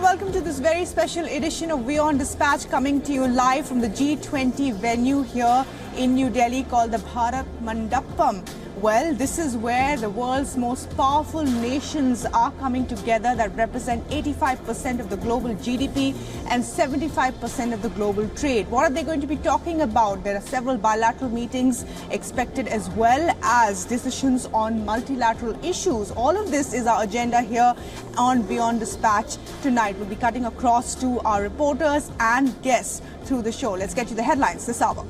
welcome to this very special edition of WION Dispatch, coming to you live from the G20 venue here in New Delhi called the Bharat Mandapam. Well, this is where the world's most powerful nations are coming together that represent 85% of the global GDP and 75% of the global trade. What are they going to be talking about? There are several bilateral meetings expected, as well as decisions on multilateral issues. All of this is our agenda here on WION Dispatch tonight. We'll be cutting across to our reporters and guests through the show. Let's get you the headlines this hour.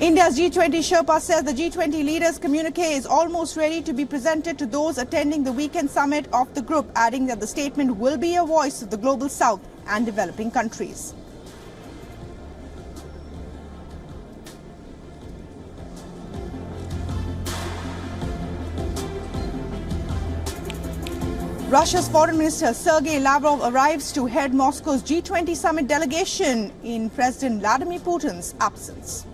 India's G20 Sherpa says the G20 leaders' communique is almost ready to be presented to those attending the weekend summit of the group, adding that the statement will be a voice of the global south and developing countries. Russia's Foreign Minister Sergei Lavrov arrives to head Moscow's G20 Summit delegation in President Vladimir Putin's absence.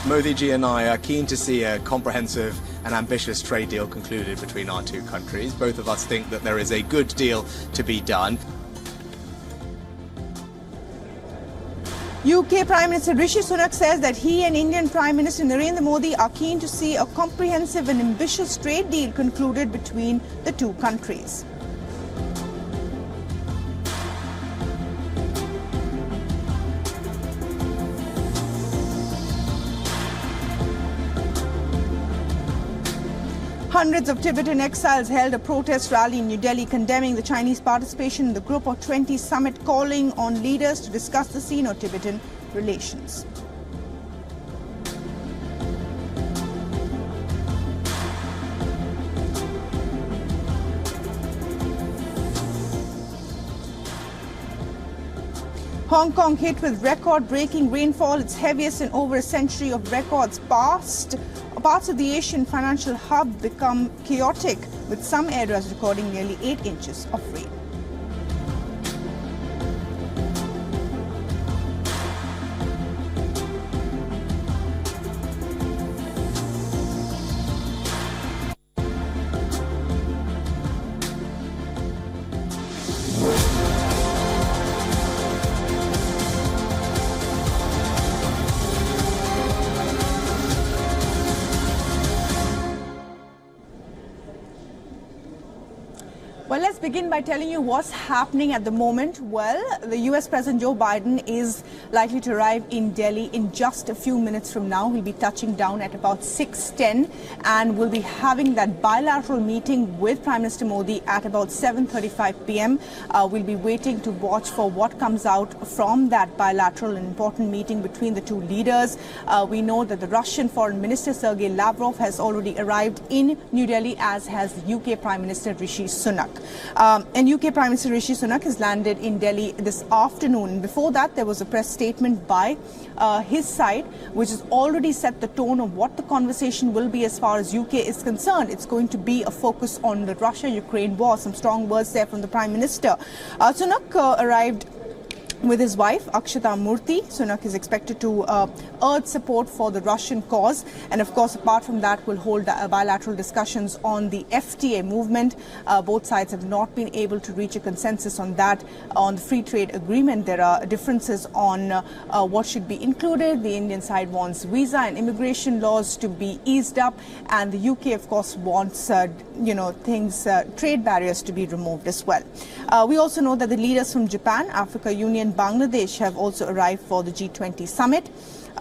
Modi ji and I are keen to see a comprehensive and ambitious trade deal concluded between our two countries. Both of us think that there is a good deal to be done. UK Prime Minister Rishi Sunak says that he and Indian Prime Minister Narendra Modi are keen to see a comprehensive and ambitious trade deal concluded between the two countries. Hundreds of Tibetan exiles held a protest rally in New Delhi condemning the Chinese participation in the Group of 20 Summit, calling on leaders to discuss the Sino-Tibetan relations. Hong Kong hit with record-breaking rainfall, its heaviest in over a century of records past. Parts of the Asian financial hub become chaotic, with some areas recording nearly 8 inches of rain. Well, let's begin by telling you what's happening at the moment. Well, the U.S. President Joe Biden is likely to arrive in Delhi in just a few minutes from now. He'll be touching down at about 6:10 and we'll be having that bilateral meeting with Prime Minister Modi at about 7:35 p.m. We'll be waiting to watch for what comes out from that bilateral and important meeting between the two leaders. We know that the Russian Foreign Minister Sergei Lavrov has already arrived in New Delhi, as has the UK Prime Minister Rishi Sunak. And UK Prime Minister Rishi Sunak has landed in Delhi this afternoon. Before that, there was a press statement by his side, which has already set the tone of what the conversation will be as far as UK is concerned. It's going to be a focus on the Russia-Ukraine war. Some strong words there from the Prime Minister. Sunak arrived with his wife, Akshata Murthy. Sunak is expected to urge support for the Russian cause. And of course, apart from that, will hold bilateral discussions on the FTA movement. Both sides have not been able to reach a consensus on that. On the free trade agreement, there are differences on what should be included. The Indian side wants visa and immigration laws to be eased up. And the UK, of course, wants, trade barriers to be removed as well. We also know that the leaders from Japan, Africa Union, Bangladesh have also arrived for the G20 summit.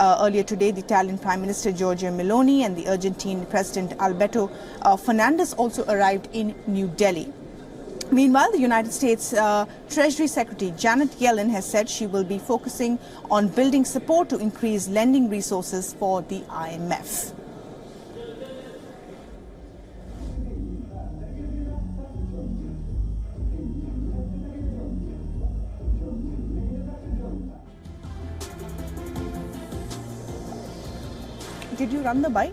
Earlier today, the Italian Prime Minister Giorgia Meloni and the Argentine President Alberto Fernandez also arrived in New Delhi. Meanwhile, the United States Treasury Secretary Janet Yellen has said she will be focusing on building support to increase lending resources for the IMF. Did you run the bike?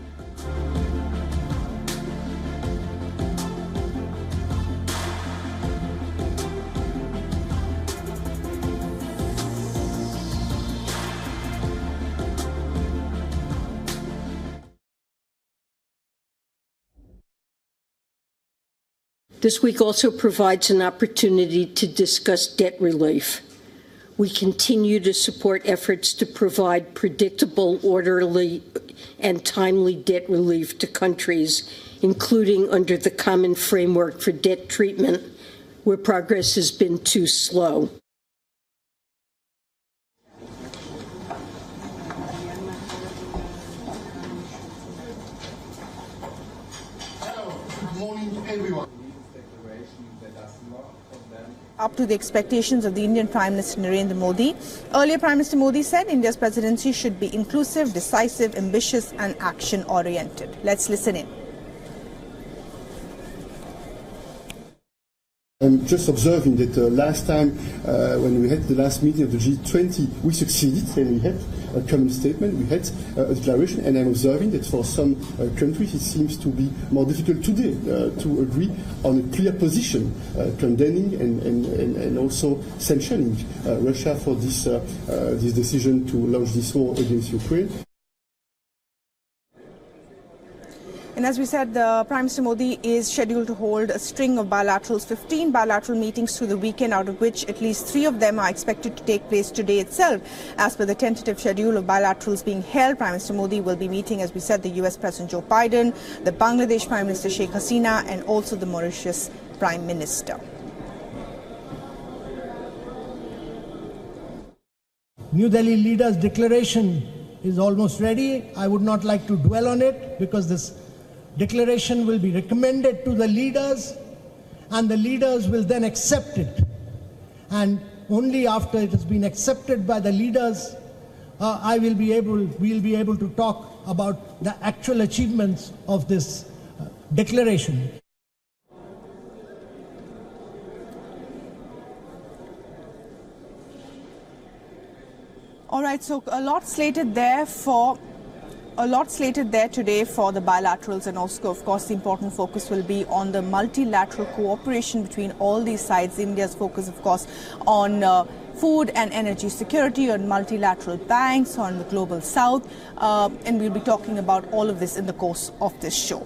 This week also provides an opportunity to discuss debt relief. We continue to support efforts to provide predictable, orderly, and timely debt relief to countries, including under the Common Framework for Debt Treatment, where progress has been too slow. Good morning, everyone. Up to the expectations of the Indian Prime Minister Narendra Modi. Earlier, Prime Minister Modi said India's presidency should be inclusive, decisive, ambitious and action-oriented. Let's listen in. I'm just observing that last time when we had the last meeting of the G20, we succeeded and we had a common statement, we had a declaration, and I'm observing that for some countries it seems to be more difficult today to agree on a clear position, condemning and also sanctioning Russia for this decision to launch this war against Ukraine. And as we said, Prime Minister Modi is scheduled to hold a string of bilaterals, 15 bilateral meetings through the weekend, out of which at least 3 of them are expected to take place today itself. As per the tentative schedule of bilaterals being held, Prime Minister Modi will be meeting, as we said, the U.S. President Joe Biden, the Bangladesh Prime Minister Sheikh Hasina, and also the Mauritius Prime Minister. New Delhi leaders' declaration is almost ready. I would not like to dwell on it because this declaration will be recommended to the leaders and the leaders will then accept it. And only after it has been accepted by the leaders, we'll be able to talk about the actual achievements of this declaration. All right, so a lot slated there today for the bilaterals, and also, of course, the important focus will be on the multilateral cooperation between all these sides. India's focus, of course, on food and energy security, on multilateral banks, on the global south, and we'll be talking about all of this in the course of this show.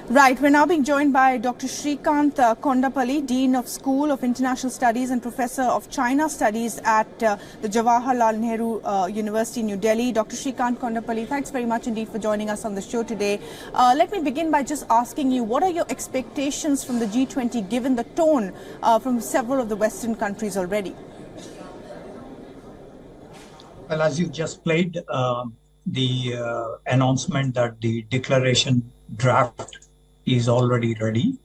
Right, we're now being joined by Dr. Shrikant Kondapalli, Dean of School of International Studies and Professor of China Studies at the Jawaharlal Nehru University, New Delhi. Dr. Shrikant Kondapalli, thanks very much indeed for joining us on the show today. Let me begin by just asking you, what are your expectations from the G20 given the tone from several of the Western countries already? Well, as you just played, the announcement that the declaration draft is already ready,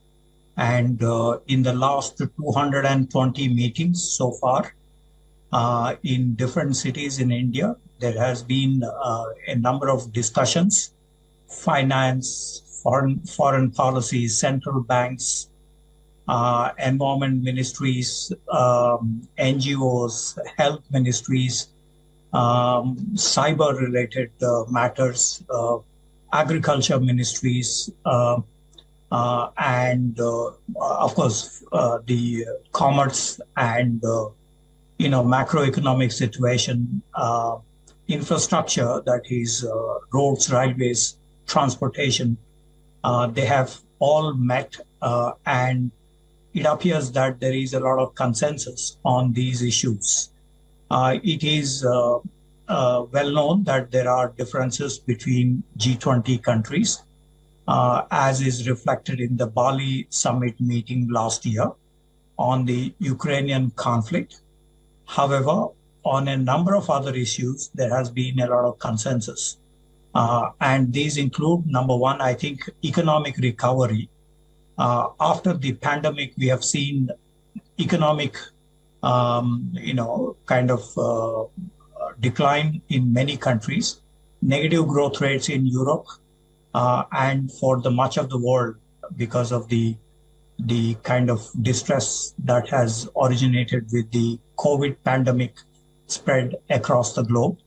and in the last 220 meetings so far in different cities in India, there has been a number of discussions: finance, foreign policy, central banks, environment ministries, NGOs, health ministries, cyber related matters, agriculture ministries, and of course the commerce and macroeconomic situation, infrastructure, that is roads, railways, transportation. They have all met, and it appears that there is a lot of consensus on these issues. It is well known that there are differences between G20 countries, as is reflected in the Bali summit meeting last year on the Ukrainian conflict. However, on a number of other issues, there has been a lot of consensus. And these include, number one, I think, economic recovery. After the pandemic, we have seen economic, decline in many countries, negative growth rates in Europe, and for the much of the world because of the kind of distress that has originated with the COVID pandemic spread across the globe,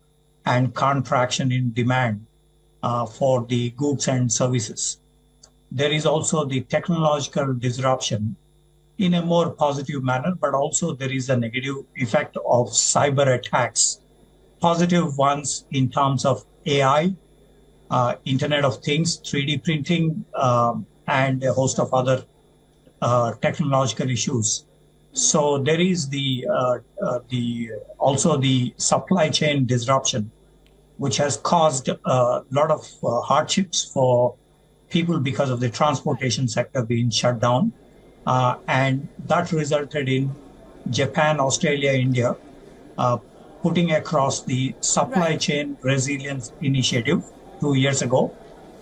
and contraction in demand for the goods and services. there is also the technological disruption in a more positive manner, but also there is a negative effect of cyber attacks. Positive ones in terms of AI, Internet of Things, 3D printing, and a host of other technological issues. So there is also the supply chain disruption, which has caused a lot of hardships for people because of the transportation sector being shut down. And that resulted in Japan, Australia, India putting across the supply chain resilience initiative 2 years ago.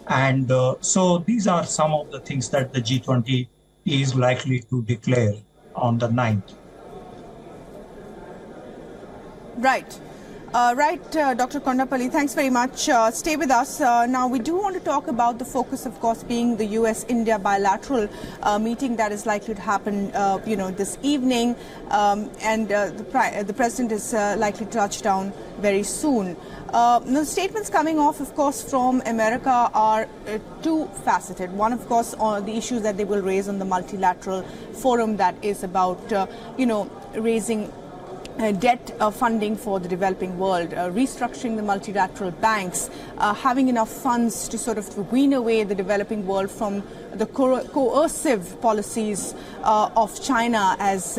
And so these are some of the things that the G20 is likely to declare on the 9th. Right. Dr. Kondapalli, thanks very much. Stay with us. Now, we do want to talk about the focus, of course, being the U.S. India bilateral meeting that is likely to happen, this evening. And the president is likely to touch down very soon. The statements coming off, of course, from America are two-faceted. One, of course, on the issues that they will raise on the multilateral forum that is about, raising debt funding for the developing world, restructuring the multilateral banks, having enough funds to sort of wean away the developing world from the coercive policies of China, as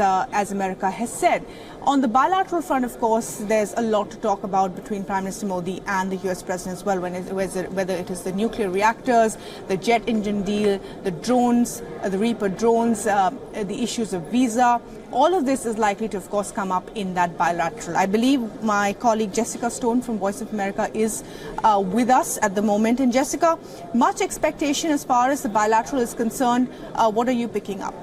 America has said. On the bilateral front, of course, there's a lot to talk about between Prime Minister Modi and the U.S. President as well, whether it is the nuclear reactors, the jet engine deal, the drones, the Reaper drones, the issues of visa. All of this is likely to, of course, come up in that bilateral. I believe my colleague Jessica Stone from Voice of America is with us at the moment. And Jessica, much expectation as far as the bilateral is concerned. What are you picking up?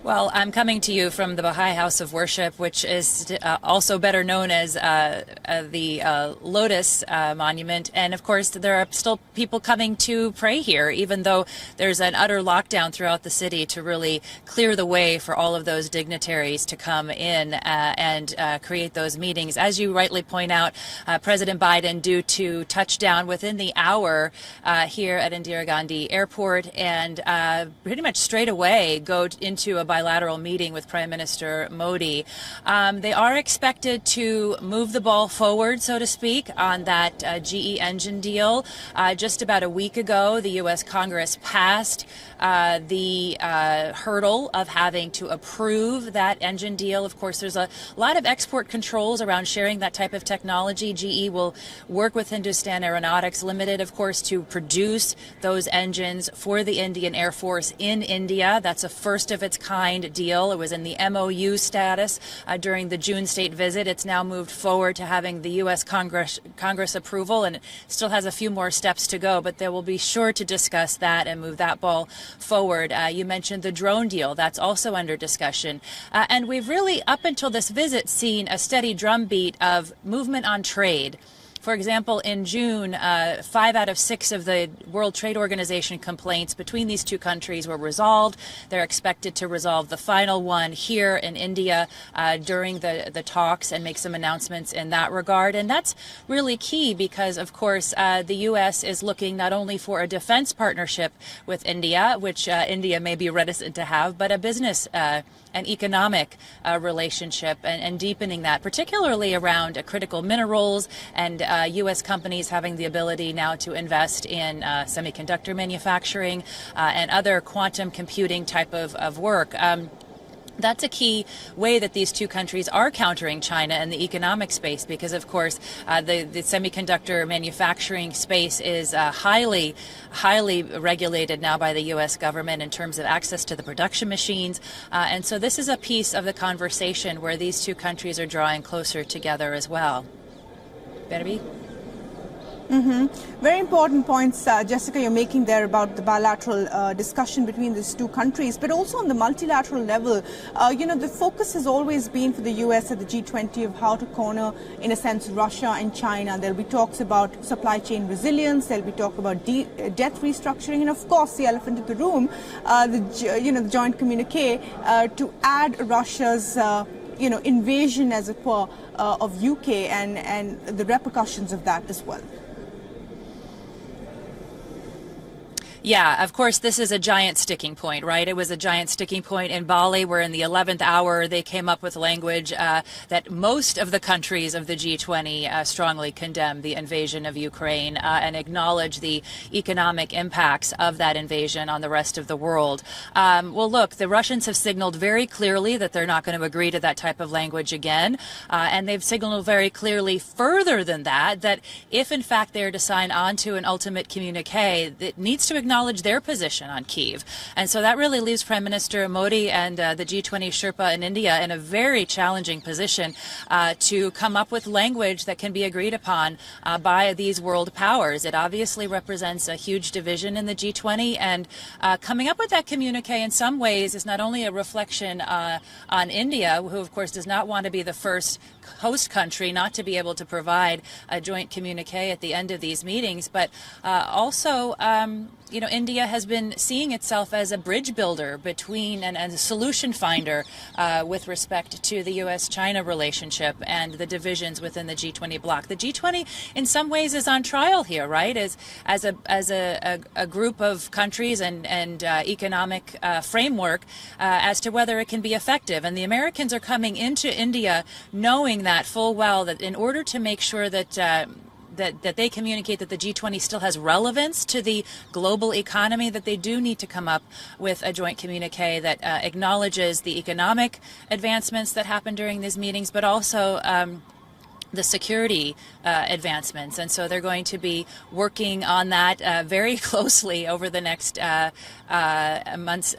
Well, I'm coming to you from the Baha'i House of Worship, which is also better known as the Lotus Monument. And of course, there are still people coming to pray here, even though there's an utter lockdown throughout the city to really clear the way for all of those dignitaries to come in and create those meetings. As you rightly point out, President Biden due to touch down within the hour here at Indira Gandhi Airport and pretty much straight away go into a bilateral meeting with Prime Minister Modi. They are expected to move the ball forward, so to speak, on that GE engine deal. Just about a week ago, the U.S. Congress passed the hurdle of having to approve that engine deal. Of course, there's a lot of export controls around sharing that type of technology. GE will work with Hindustan Aeronautics Limited, of course, to produce those engines for the Indian Air Force in India. That's a first of its kind deal. It was in the MOU status during the June state visit. It's now moved forward to having the U.S. Congress approval, and it still has a few more steps to go, but they will be sure to discuss that and move that ball forward. You mentioned the drone deal. That's also under discussion. And we've really, up until this visit, seen a steady drumbeat of movement on trade. For example, in June, 5 out of 6 of the World Trade Organization complaints between these two countries were resolved. They're expected to resolve the final one here in India during the talks and make some announcements in that regard. And that's really key because, of course, the U.S. is looking not only for a defense partnership with India, which India may be reticent to have, but a business and economic relationship and deepening that, particularly around critical minerals and U.S. companies having the ability now to invest in semiconductor manufacturing and other quantum computing type of work. That's a key way that these two countries are countering China in the economic space because, of course, the semiconductor manufacturing space is highly regulated now by the U.S. government in terms of access to the production machines. And so this is a piece of the conversation where these two countries are drawing closer together as well. Better be? Very important points, Jessica, you're making there about the bilateral discussion between these two countries, but also on the multilateral level. The focus has always been for the U.S. at the G20 of how to corner, in a sense, Russia and China. There'll be talks about supply chain resilience. There'll be talk about debt restructuring, and of course, the elephant in the room, the joint communique to add Russia's invasion, as it were, of UK and the repercussions of that as well. Yeah, of course, this is a giant sticking point, right? It was a giant sticking point in Bali, where in the 11th hour they came up with language that most of the countries of the G20 strongly condemn the invasion of Ukraine and acknowledge the economic impacts of that invasion on the rest of the world. Well, look, the Russians have signaled very clearly that they're not going to agree to that type of language again. And they've signaled very clearly further than that, that if in fact they are to sign on to an ultimate communique, it needs to acknowledge their position on Kyiv. And so that really leaves Prime Minister Modi and the G20 Sherpa in India in a very challenging position to come up with language that can be agreed upon by these world powers. It obviously represents a huge division in the G20, and coming up with that communique in some ways is not only a reflection on India, who of course does not want to be the first host country not to be able to provide a joint communique at the end of these meetings, but also you know, India has been seeing itself as a bridge builder between and a solution finder with respect to the U.S.-China relationship and the divisions within the G20 bloc. The G20, in some ways, is on trial here, right? As a group of countries and economic framework as to whether it can be effective. And the Americans are coming into India knowing that full well, that in order to make sure that that they communicate that the G20 still has relevance to the global economy, that they do need to come up with a joint communique that acknowledges the economic advancements that happen during these meetings, but also the security advancements. And so they're going to be working on that very closely over the next months,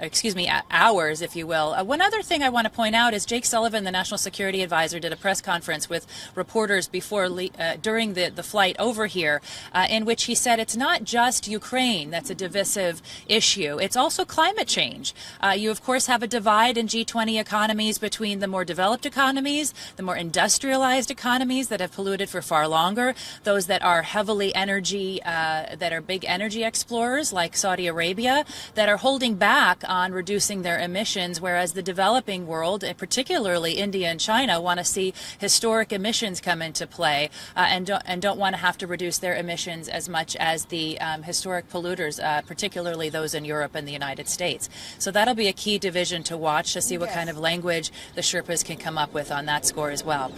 hours, if you will. One other thing I want to point out is Jake Sullivan, the National Security Advisor, did a press conference with reporters during the flight over here, in which he said it's not just Ukraine that's a divisive issue. It's also climate change. You, of course, have a divide in G20 economies between the more developed economies, the more industrialized economies that have polluted for far longer, those that are heavily energy, that are big energy explorers like Saudi Arabia, that are holding back on reducing their emissions, whereas the developing world, particularly India and China, want to see historic emissions come into play and don't want to have to reduce their emissions as much as the historic polluters, particularly those in Europe and the United States. So that'll be a key division to watch to see what kind of language the Sherpas can come up with on that score as well.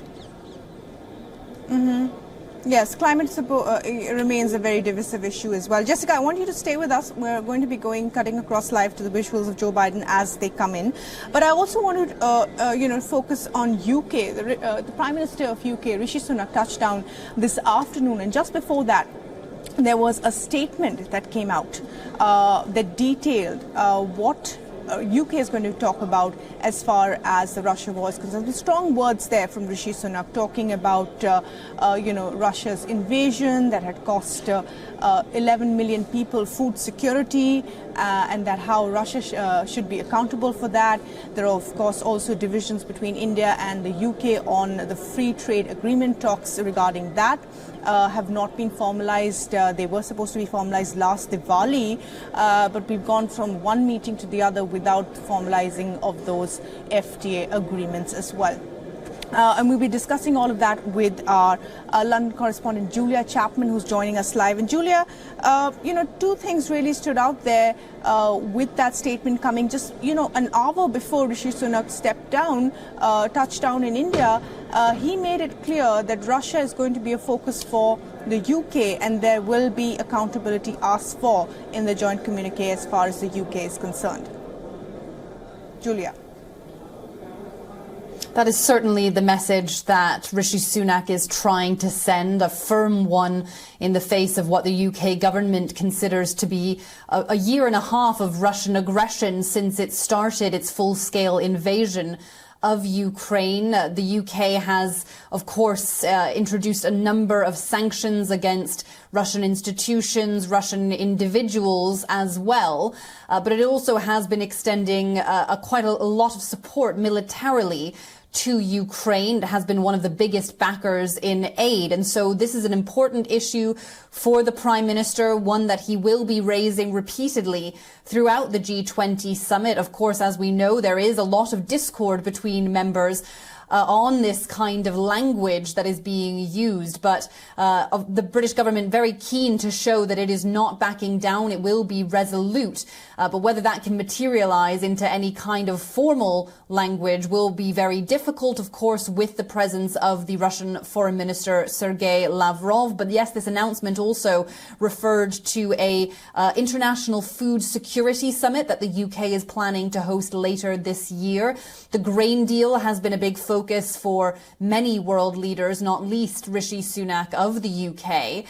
Yes, climate support remains a very divisive issue as well. Jessica, I want you to stay with us. We're going to be cutting across live to the visuals of Joe Biden as they come in. But I also want to, focus on UK. The Prime Minister of UK, Rishi Sunak, touched down this afternoon, and just before that, there was a statement that came out that detailed what UK is going to talk about as far as the Russia war is concerned. The strong words there from Rishi Sunak talking about, Russia's invasion that had cost 11 million people food security, and that how Russia should be accountable for that. There are, of course, also divisions between India and the UK on the free trade agreement talks regarding that. Have not been formalized. They were supposed to be formalized last Diwali, but we've gone from one meeting to the other without formalizing of those FTA agreements as well. And we'll be discussing all of that with our London correspondent Julia Chapman, who's joining us live. And Julia, two things really stood out there with that statement coming just, an hour before Rishi Sunak stepped down, touched down in India. He made it clear that Russia is going to be a focus for the UK, and there will be accountability asked for in the joint communique as far as the UK is concerned. Julia. That is certainly the message that Rishi Sunak is trying to send, a firm one in the face of what the UK government considers to be a year and a half of Russian aggression since it started its full-scale invasion of Ukraine. The UK has, of course, introduced a number of sanctions against Russian institutions, Russian individuals as well. But it also has been extending quite a lot of support militarily to Ukraine. It has been one of the biggest backers in aid. And so this is an important issue for the Prime Minister, one that he will be raising repeatedly throughout the G20 summit. Of course, as we know, there is a lot of discord between members on this kind of language that is being used. But the British government very keen to show that it is not backing down. It will be resolute. But whether that can materialize into any kind of formal language will be very difficult, of course, with the presence of the Russian Foreign Minister Sergei Lavrov. But yes, this announcement also referred to a international food security summit that the UK is planning to host later this year. The grain deal has been a big focus for many world leaders, not least Rishi Sunak of the UK.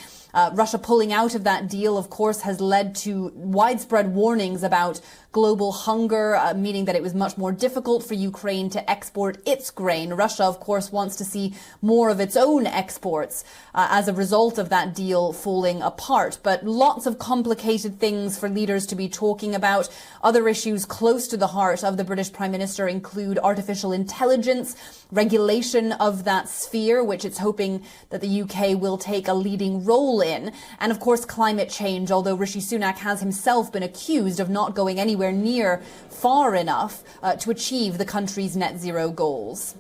Russia pulling out of that deal, of course, has led to widespread warnings about global hunger, meaning that it was much more difficult for Ukraine to export its grain. Russia, of course, wants to see more of its own exports as a result of that deal falling apart. But lots of complicated things for leaders to be talking about. Other issues close to the heart of the British Prime Minister include artificial intelligence, regulation of that sphere, which it's hoping that the UK will take a leading role in, and of course climate change, although Rishi Sunak has himself been accused of not going anywhere near far enough to achieve the country's net zero goals.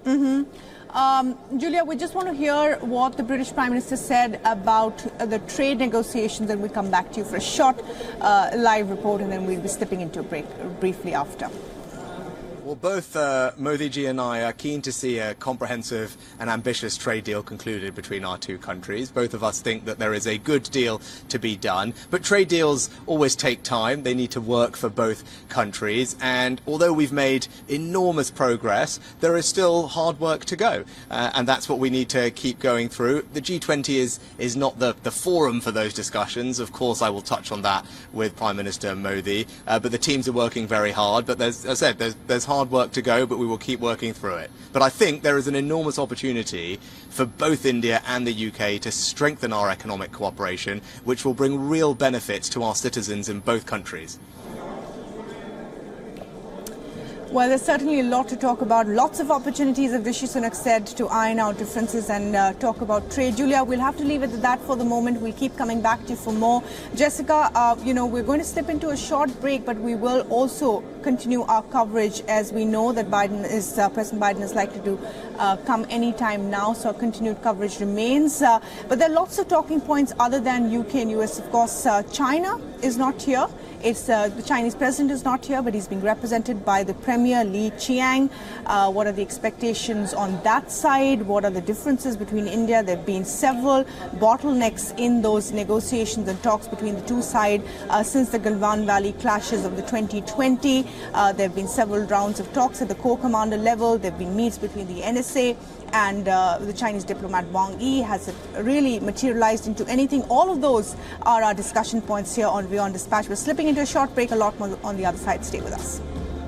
Julia, we just want to hear what the British Prime Minister said about the trade negotiations, and we'll come back to you for a short live report, and then we'll be slipping into a break briefly after. Well, both Modi ji and I are keen to see a comprehensive and ambitious trade deal concluded between our two countries. Both of us think that there is a good deal to be done, but trade deals always take time. They need to work for both countries, and although we've made enormous progress, there is still hard work to go, and that's what we need to keep going through. The G20 is not the forum for those discussions. Of course, I will touch on that with Prime Minister Modi, but the teams are working very hard. But as I said, there's hard work to go, but we will keep working through it. But I think there is an enormous opportunity for both India and the UK to strengthen our economic cooperation, which will bring real benefits to our citizens in both countries. Well, there's certainly a lot to talk about. Lots of opportunities, as Rishi Sunak said, to iron out differences and talk about trade. Julia, we'll have to leave it at that for the moment. We'll keep coming back to you for more. Jessica, we're going to slip into a short break, but we will also continue our coverage, as we know that President Biden is likely to come anytime now, so our continued coverage remains. But there are lots of talking points other than UK and US. Of course, China is not here. The Chinese president is not here, but he's being represented by the Premier Li Qiang. What are the expectations on that side? What are the differences between India? There have been several bottlenecks in those negotiations and talks between the two sides since the Galwan Valley clashes of the 2020. There have been several rounds of talks at the corps commander level. There have been meets between the NSA and the Chinese diplomat Wang Yi. Has it really materialized into anything? All of those are our discussion points here on WION Dispatch. We're slipping into a short break, a lot more on the other side. Stay with us.